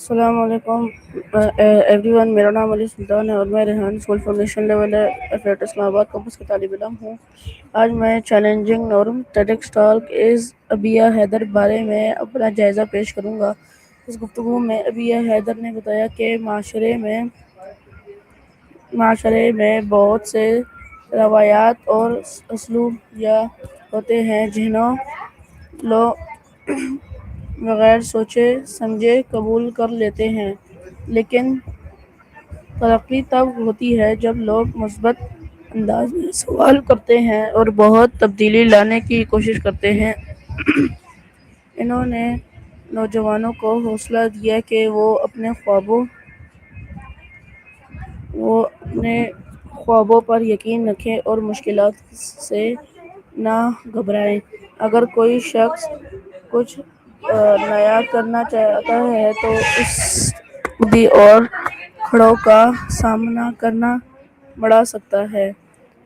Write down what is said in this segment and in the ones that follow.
السلام علیکم every one, میرا نام علی سلطان ہے اور میں Rehan school foundation level F eight Islamabad campus کا طالب علم ہوں۔ آج میں چیلنجنگ نارم ٹیڈکس ٹاک از ابیہ حیدر بارے میں اپنا جائزہ پیش کروں گا۔ اس گفتگو میں ابیہ حیدر نے بتایا کہ معاشرے میں بہت سے روایات اور اسلوب ہوتے ہیں جنہیں لوگ بغیر سوچے سمجھے قبول کر لیتے ہیں، لیکن ترقی تب ہوتی ہے جب لوگ مثبت انداز میں سوال کرتے ہیں اور بہت تبدیلی لانے کی کوشش کرتے ہیں۔ انہوں نے نوجوانوں کو حوصلہ دیا کہ وہ اپنے خوابوں پر یقین رکھیں اور مشکلات سے نہ گھبرائیں۔ اگر کوئی شخص کچھ نیا کرنا چاہتا ہے تو اسے بھی اور کھڑوں کا سامنا کرنا پڑ سکتا ہے،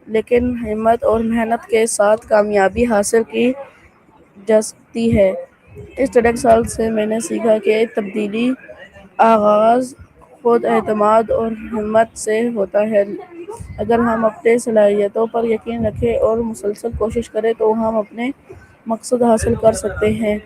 لیکن ہمت اور محنت کے ساتھ کامیابی حاصل کی جا سکتی ہے۔ اس ٹیڈکس ٹاک سے میں نے سیکھا کہ تبدیلی آغاز خود اعتماد اور ہمت سے ہوتا ہے۔ اگر ہم اپنی صلاحیتوں پر یقین رکھیں اور مسلسل کوشش کریں تو ہم اپنے مقصد حاصل کر سکتے ہیں۔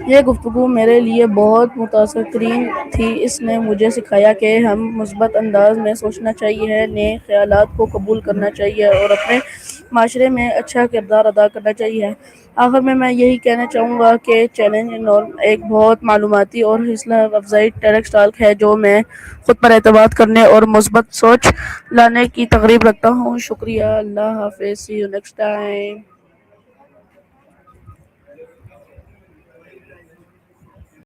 یہ گفتگو میرے لیے بہت متاثر کن تھی۔ اس نے مجھے سکھایا کہ ہمیں مثبت انداز میں سوچنا چاہیے، نئے خیالات کو قبول کرنا چاہیے اور اپنے معاشرے میں اچھا کردار ادا کرنا چاہیے۔ آخر میں یہی کہنا چاہوں گا کہ چیلنجنگ نارم ایک بہت معلوماتی اور حوصلہ افزا ٹیڈکس ٹاک ہے جو میں خود پر اعتماد کرنے اور مثبت سوچ لانے کی ترغیب رکھتا ہوں۔ شکریہ، اللہ حافظ، see you next time۔